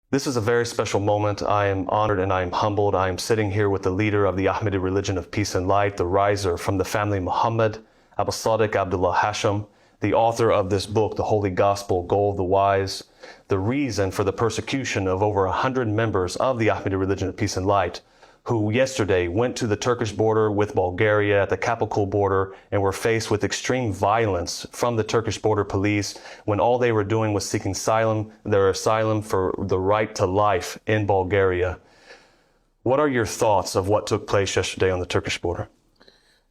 This is a very special moment. I am honored and I am humbled. I am sitting here with the leader of the Ahmadi religion of peace and light, the riser from the family Muhammad, Abu Sadiq Abdullah Hashim, the author of this book, The Holy Gospel, Goal of the Wise, the reason for the persecution of over 100 members of the Ahmadi religion of peace and light, who yesterday went to the Turkish border with Bulgaria at the Kapakul border and were faced with extreme violence from the Turkish border police when all they were doing was seeking their asylum for the right to life in Bulgaria. What are your thoughts of what took place yesterday on the Turkish border?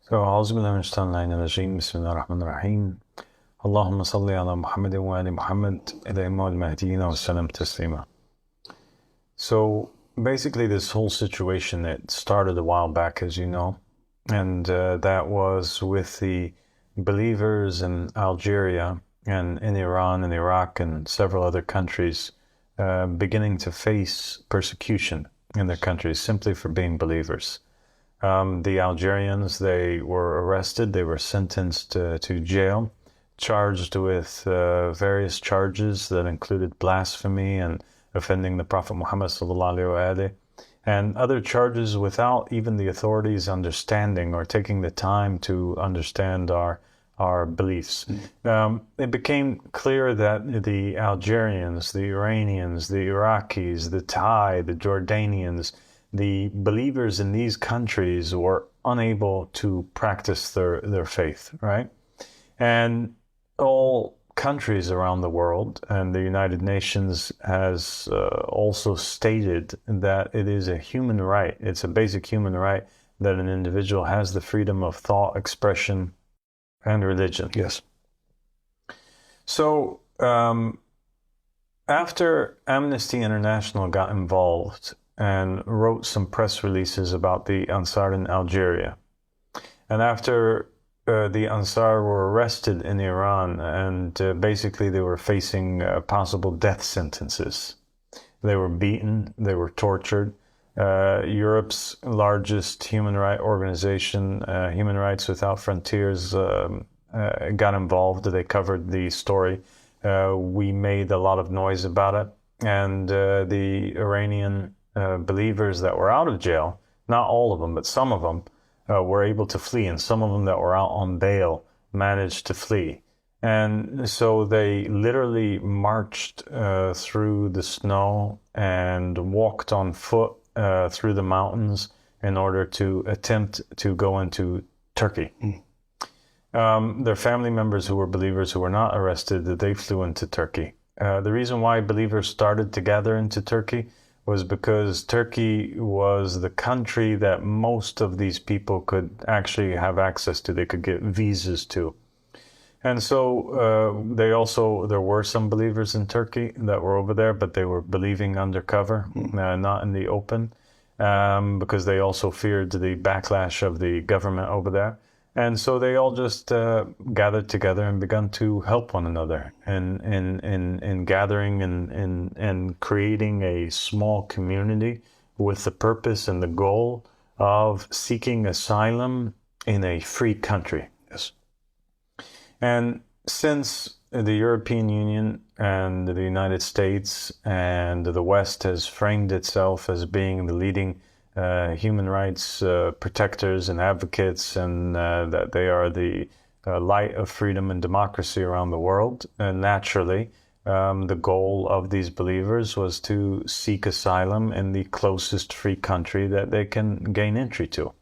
So, أعوذ بالله من الشيطان اللعين الرجيم بسم الله الرحمن الرحيم اللهم صل على محمد وآل محمد الأئمة المهديين وسلم تسليما. So basically this whole situation, it started a while back, as you know, and that was with the believers in Algeria and in Iran and Iraq and several other countries beginning to face persecution in their countries simply for being believers. The Algerians, they were arrested, they were sentenced to jail, charged with various charges that included blasphemy and offending the Prophet Muhammad sallallahu and other charges without even the authorities understanding or taking the time to understand our beliefs. It became clear that the Algerians, the Iranians, the Iraqis, the Thai, the Jordanians, the believers in these countries were unable to practice their faith, right? And all countries around the world, and the United Nations has also stated that it is a human right, it's a basic human right that an individual has the freedom of thought, expression, and religion. Yes. So, after Amnesty International got involved and wrote some press releases about the Ansar in Algeria, and after the Ansar were arrested in Iran, and basically they were facing possible death sentences. They were beaten, they were tortured. Europe's largest human rights organization, Human Rights Without Frontiers, got involved. They covered the story. We made a lot of noise about it. And the Iranian believers that were out of jail, not all of them, but some of them, were able to flee, and some of them that were out on bail managed to flee. And so they literally marched through the snow and walked on foot through the mountains in order to attempt to go into Turkey. Their family members who were believers who were not arrested, they flew into Turkey. The reason why believers started to gather into Turkey was because Turkey was the country that most of these people could actually have access to. They could get visas to. And so there were some believers in Turkey that were over there, but they were believing undercover, not in the open, because they also feared the backlash of the government over there. And so they all just gathered together and began to help one another in gathering and creating a small community with the purpose and the goal of seeking asylum in a free country. Yes. And since the European Union and the United States and the West has framed itself as being the leading human rights protectors and advocates, and that they are the light of freedom and democracy around the world. And naturally, the goal of these believers was to seek asylum in the closest free country that they can gain entry to.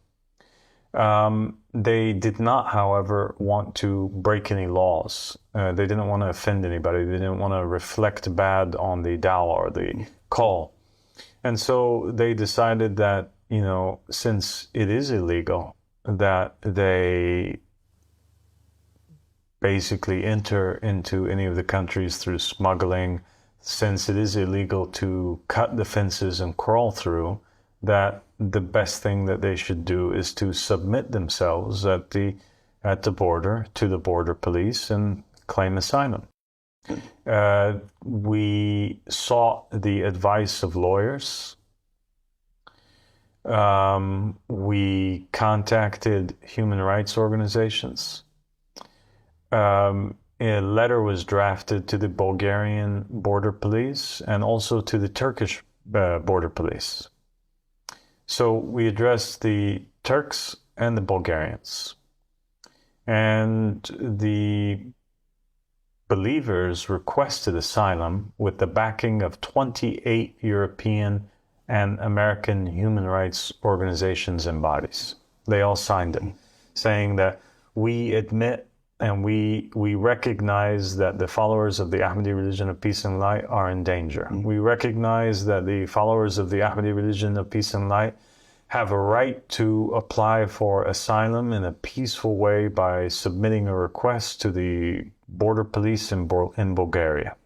They did not, however, want to break any laws. They didn't want to offend anybody. They didn't want to reflect bad on the dawah or the call. And so they decided that, since it is illegal, that they basically enter into any of the countries through smuggling, since it is illegal to cut the fences and crawl through, that the best thing that they should do is to submit themselves at the border to the border police and claim asylum. We sought the advice of lawyers. We contacted human rights organizations. a letter was drafted to the Bulgarian border police and also to the Turkish border police. So we addressed the Turks and the Bulgarians. And the believers requested asylum with the backing of 28 European and American human rights organizations and bodies. They all signed it, saying that we admit and we recognize that the followers of the Ahmadi religion of peace and light are in danger. We recognize that the followers of the Ahmadi religion of peace and light have a right to apply for asylum in a peaceful way by submitting a request to the border police in Bulgaria.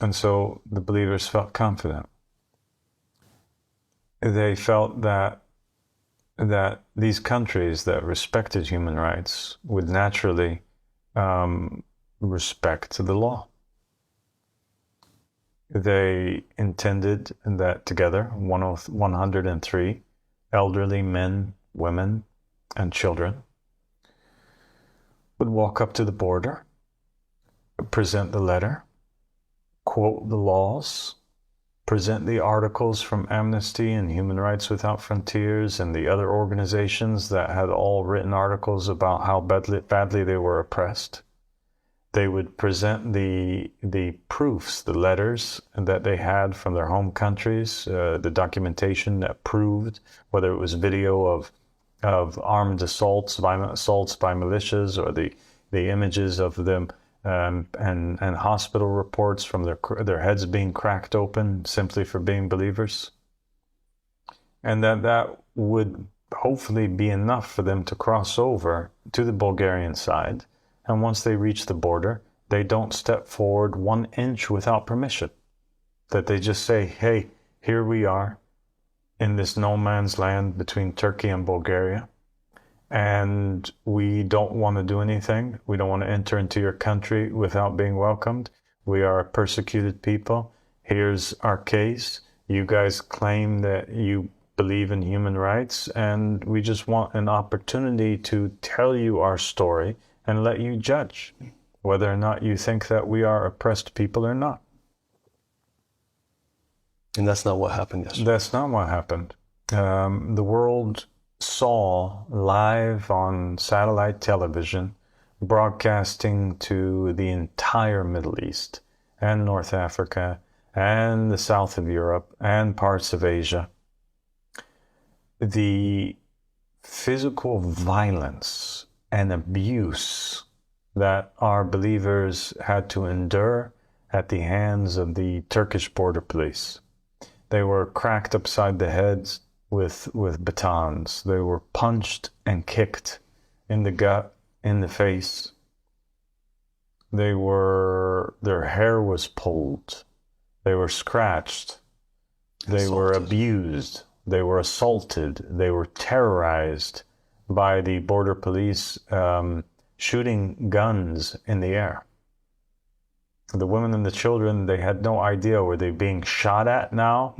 And so the believers felt confident. They felt that these countries that respected human rights would naturally respect the law. They intended that together, 103 elderly men, women, and children would walk up to the border, present the letter, quote the laws, present the articles from Amnesty and Human Rights Without Frontiers and the other organizations that had all written articles about how badly they were oppressed. They would present the proofs, the letters that they had from their home countries, the documentation that proved, whether it was video of armed assaults, violent assaults by militias, or the images of them and hospital reports from their heads being cracked open simply for being believers. And that would hopefully be enough for them to cross over to the Bulgarian side. And once they reach the border, they don't step forward 1 inch without permission. That they just say, hey, here we are in this no man's land between Turkey and Bulgaria. And we don't want to do anything. We don't want to enter into your country without being welcomed. We are a persecuted people. Here's our case. You guys claim that you believe in human rights, and we just want an opportunity to tell you our story and let you judge whether or not you think that we are oppressed people or not. And that's not what happened yesterday. That's not what happened. The world saw live on satellite television, broadcasting to the entire Middle East and North Africa and the south of Europe and parts of Asia, the physical violence and abuse that our believers had to endure at the hands of the Turkish border police. They were cracked upside the heads with batons. They were punched and kicked in the gut, in the face. Their hair was pulled. They were scratched. They were abused. They were assaulted. They were terrorized by the border police, shooting guns in the air. The women and the children, they had no idea, were they being shot at now,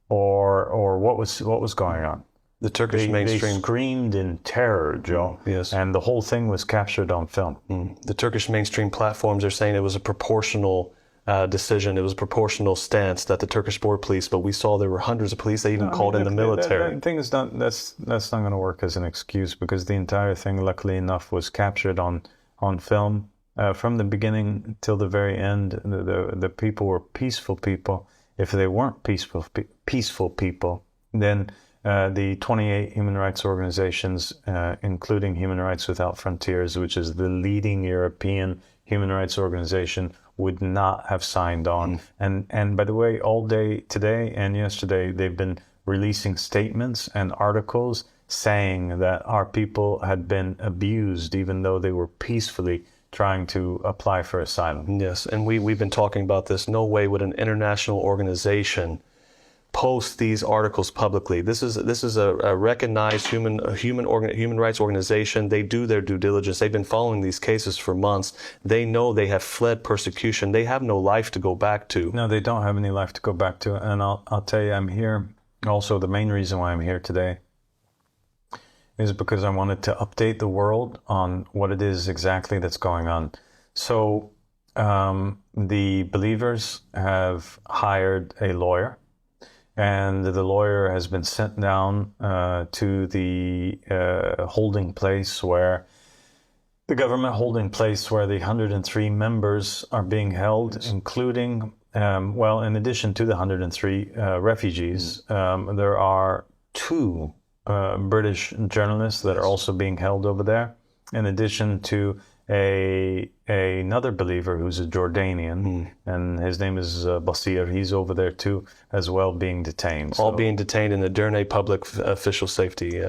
or what was going on. The Turkish mainstream they screamed in terror, Joe. Yes. And the whole thing was captured on film. The Turkish mainstream platforms are saying it was a proportional decision. It was a proportional stance that the Turkish border police, but we saw there were hundreds of police. They even called in the military. That thing is not, that's not going to work as an excuse, because the entire thing, luckily enough, was captured on film. From the beginning till the very end, the people were peaceful people. If they weren't peaceful people, then the 28 human rights organizations, including Human Rights Without Frontiers, which is the leading European human rights organization, would not have signed on. And by the way, all day today and yesterday, they've been releasing statements and articles saying that our people had been abused, even though they were peacefully trying to apply for asylum. Yes, and we've been talking about this. No way would an international organization post these articles publicly. This is a recognized human rights organization. They do their due diligence. They've been following these cases for months. They know they have fled persecution. They have no life to go back to. No, they don't have any life to go back to. And I'll tell you, I'm here. Also, the main reason why I'm here today is because I wanted to update the world on what it is exactly that's going on. So the believers have hired a lawyer, and the lawyer has been sent down to the holding place where the government holding place where the 103 members are being held, including, well, in addition to the 103 refugees, there are 2 British journalists that are also being held over there, in addition to another believer who's a Jordanian, and his name is Basir. He's over there too, as well, being detained. All being detained in the Derna Public Official Safety.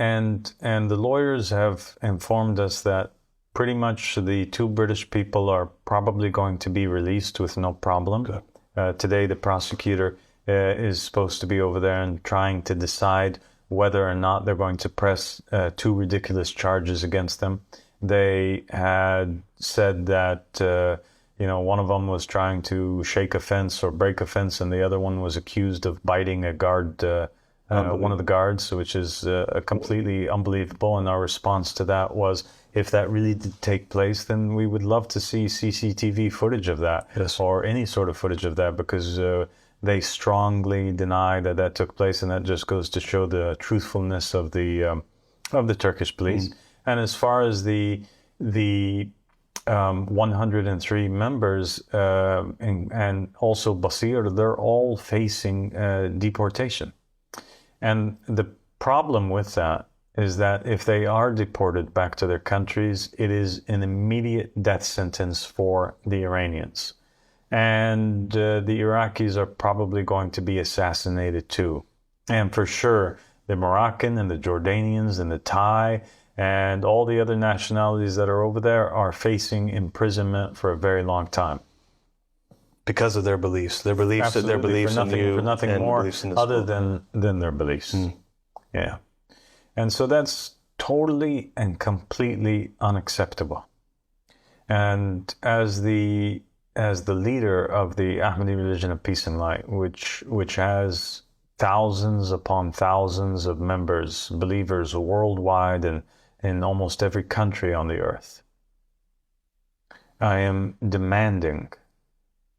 And the lawyers have informed us that pretty much the 2 British people are probably going to be released with no problem. Today, the prosecutor is supposed to be over there and trying to decide whether or not they're going to press 2 ridiculous charges against them. They had said that, one of them was trying to shake a fence or break a fence, and the other one was accused of biting a guard, one of the guards, which is completely unbelievable. And our response to that was, if that really did take place, then we would love to see CCTV footage of that, or any sort of footage of that, because they strongly deny that that took place, and that just goes to show the truthfulness of the Turkish police. And as far as the 103 members and also Basir, they're all facing deportation. And the problem with that is that if they are deported back to their countries, it is an immediate death sentence for the Iranians. And the Iraqis are probably going to be assassinated too. And for sure, the Moroccan and the Jordanians and the Thai and all the other nationalities that are over there are facing imprisonment for a very long time. Because of their beliefs. Their beliefs, Absolutely, their beliefs for nothing, in you, for nothing and more beliefs in this other world. than their beliefs. Yeah. And so that's totally and completely unacceptable. And as the leader of the Ahmadi religion of peace and light, which has thousands upon thousands of members, believers worldwide and in almost every country on the earth, I am demanding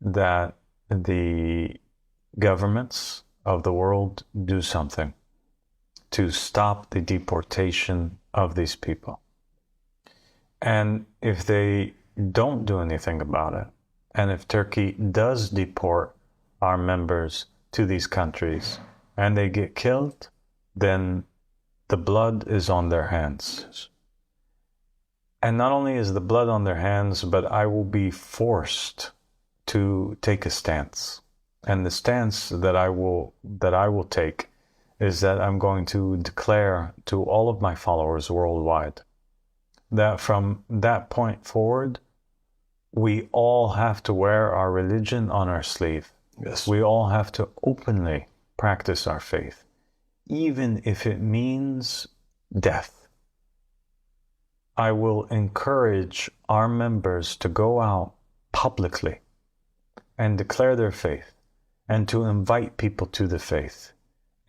that the governments of the world do something to stop the deportation of these people. And if they don't do anything about it, and if Turkey does deport our members to these countries and they get killed, then the blood is on their hands. And not only is the blood on their hands, but I will be forced to take a stance. And the stance that I will take is that I'm going to declare to all of my followers worldwide that from that point forward, we all have to wear our religion on our sleeve. Yes. We all have to openly practice our faith, even if it means death. I will encourage our members to go out publicly and declare their faith, and to invite people to the faith,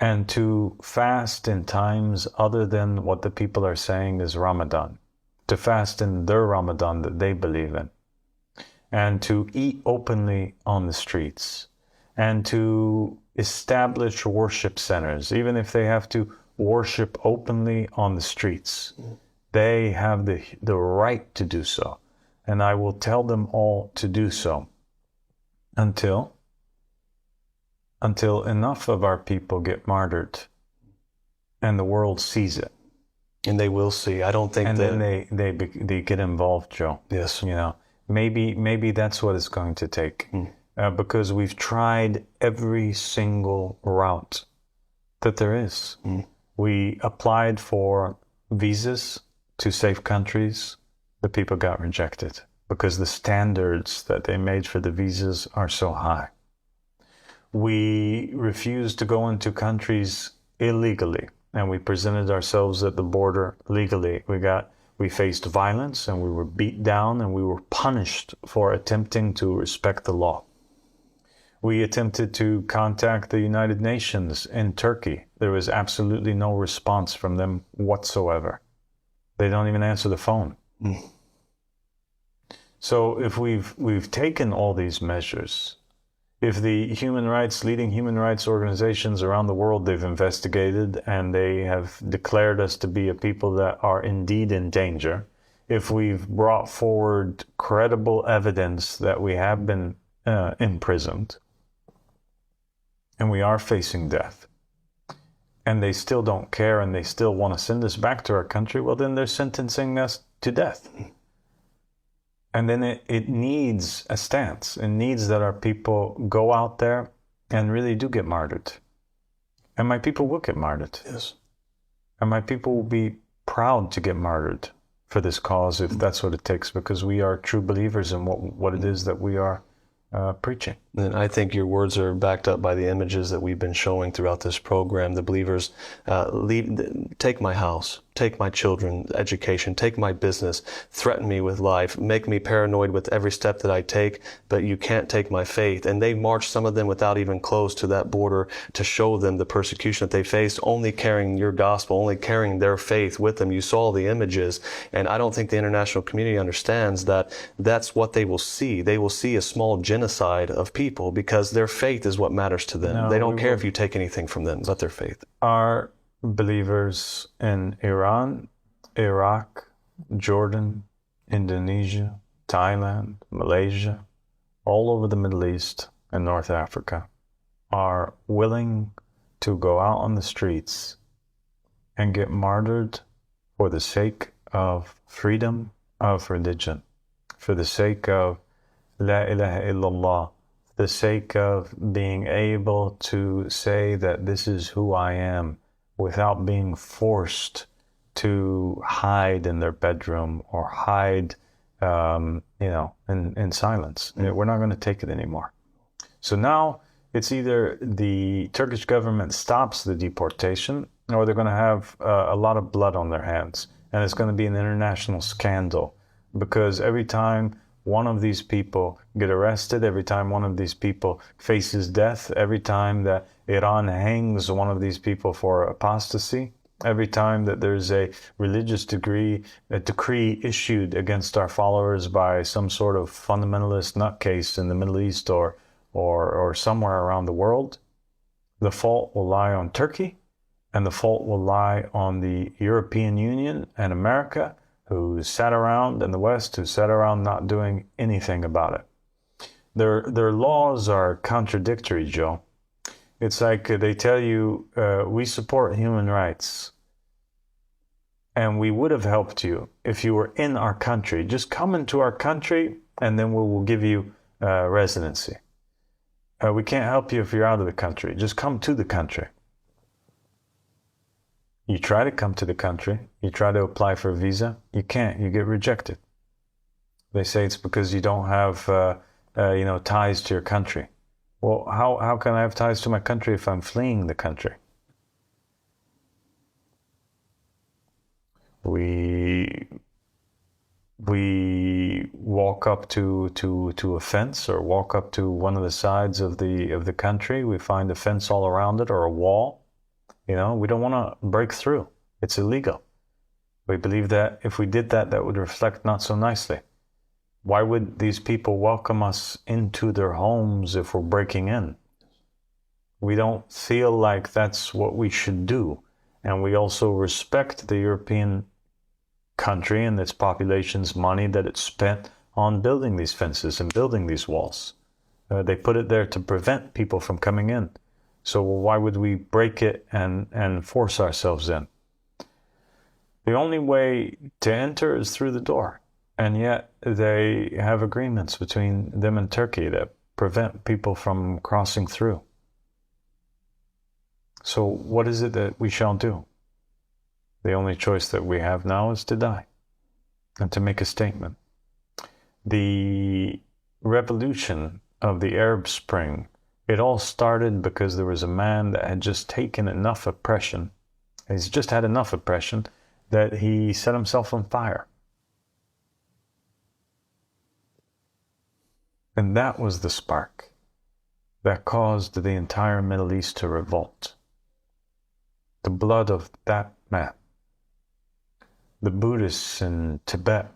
and to fast in times other than what the people are saying is Ramadan, to fast in their Ramadan that they believe in, and to eat openly on the streets, and to establish worship centers, even if they have to worship openly on the streets. They have the right to do so, and I will tell them all to do so until enough of our people get martyred and the world sees it. And they will see. I don't think and that... then they get involved, Joe. Yes. Maybe that's what it's going to take. Because we've tried every single route that there is. We applied for visas to safe countries. The people got rejected because the standards that they made for the visas are so high. We refused to go into countries illegally, and we presented ourselves at the border legally. We faced violence, and we were beat down, and we were punished for attempting to respect the law. We attempted to contact the United Nations in Turkey. There was absolutely no response from them whatsoever. They don't even answer the phone. So if we've taken all these measures, if the leading human rights organizations around the world, they've investigated and they have declared us to be a people that are indeed in danger, if we've brought forward credible evidence that we have been imprisoned and we are facing death, and they still don't care and they still want to send us back to our country, well, then they're sentencing us to death. And then it needs a stance. It needs that our people go out there and really do get martyred. And my people will get martyred. Yes. And my people will be proud to get martyred for this cause if that's what it takes, because we are true believers in what it is that we are preaching. And I think your words are backed up by the images that we've been showing throughout this program. The believers, take my house, take my children, education, take my business, threaten me with life, make me paranoid with every step that I take, but you can't take my faith. And they marched, some of them without even clothes, to that border to show them the persecution that they faced, only carrying your gospel, only carrying their faith with them. You saw the images, and I don't think the international community understands that that's what they will see. They will see a small genocide of people because their faith is what matters to them. They don't care if you take anything from them but their faith. Our believers in Iran, Iraq, Jordan, Indonesia, Thailand, Malaysia, all over the Middle East and North Africa are willing to go out on the streets and get martyred for the sake of freedom of religion, for the sake of La ilaha illallah, the sake of being able to say that this is who I am without being forced to hide in their bedroom or hide, in silence. We're not going to take it anymore. So now it's either the Turkish government stops the deportation or they're going to have a lot of blood on their hands. And it's going to be an international scandal, because every time one of these people get arrested, every time one of these people faces death, every time that Iran hangs one of these people for apostasy, every time that there's a religious decree issued against our followers by some sort of fundamentalist nutcase in the Middle East or somewhere around the world, the fault will lie on Turkey, and the fault will lie on the European Union and America, who sat around, in the West, who sat around not doing anything about it. Their laws are contradictory, Joe. It's like they tell you, we support human rights, and we would have helped you if you were in our country. Just come into our country, and then we will give you residency. We can't help you if you're out of the country. Just come to the country. You try to come to the country, you try to apply for a visa, you can't, you get rejected. They say it's because you don't have, ties to your country. Well, how can I have ties to my country if I'm fleeing the country? We walk up to a fence or walk up to one of the sides of the country. We find a fence all around it or a wall. We don't want to break through. It's illegal. We believe that if we did that, that would reflect not so nicely. Why would these people welcome us into their homes if we're breaking in? We don't feel like that's what we should do. And we also respect the European country and its population's money that it spent on building these fences and building these walls. They put it there to prevent people from coming in. So why would we break it and force ourselves in? The only way to enter is through the door. And yet they have agreements between them and Turkey that prevent people from crossing through. So what is it that we shall do? The only choice that we have now is to die and to make a statement. The revolution of the Arab Spring, it all started because there was a man that had just taken enough oppression. He's just had enough oppression that he set himself on fire. And that was the spark. that caused the entire Middle East to revolt. The blood of that man. The Buddhists in Tibet,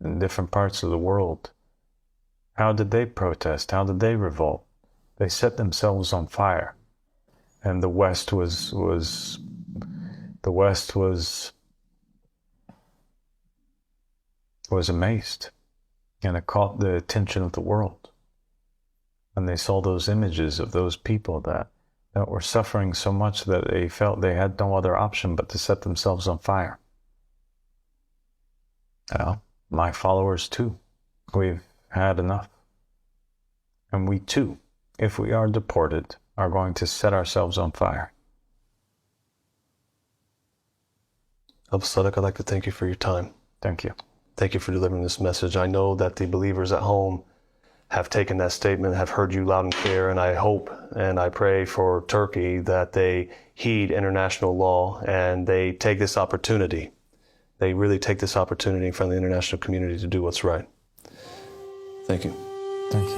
in different parts of the world, how did they protest? How did they revolt? They set themselves on fire. And the West was amazed, and it caught the attention of the world. And they saw those images of those people that were suffering so much that they felt they had no other option but to set themselves on fire. Well, my followers too, we've had enough. And we too, if we are deported, are going to set ourselves on fire. Abu Sadiq, I'd like to thank you for your time. Thank you. Thank you for delivering this message. I know that the believers at home have taken that statement, have heard you loud and clear, and I hope and I pray for Turkey that they heed international law and they take this opportunity. They really take this opportunity in front of the international community to do what's right. Thank you. Thank you.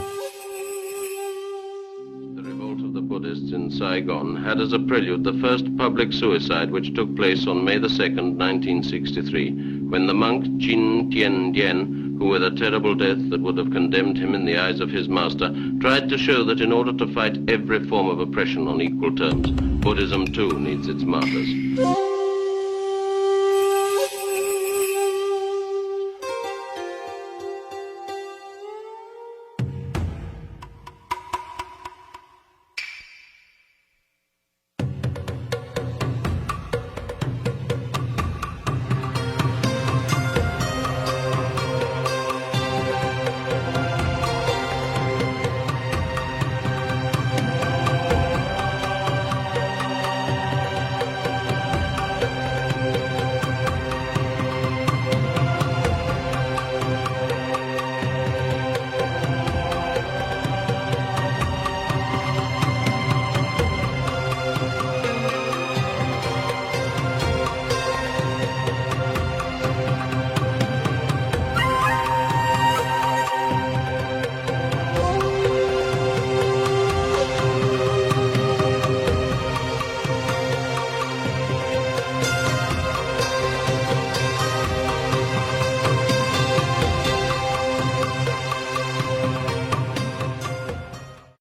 The revolt of the Buddhists in Saigon had as a prelude the first public suicide, which took place on May the 2nd, 1963, when the monk Jin Tien Dien, who with a terrible death that would have condemned him in the eyes of his master, tried to show that in order to fight every form of oppression on equal terms, Buddhism too needs its martyrs.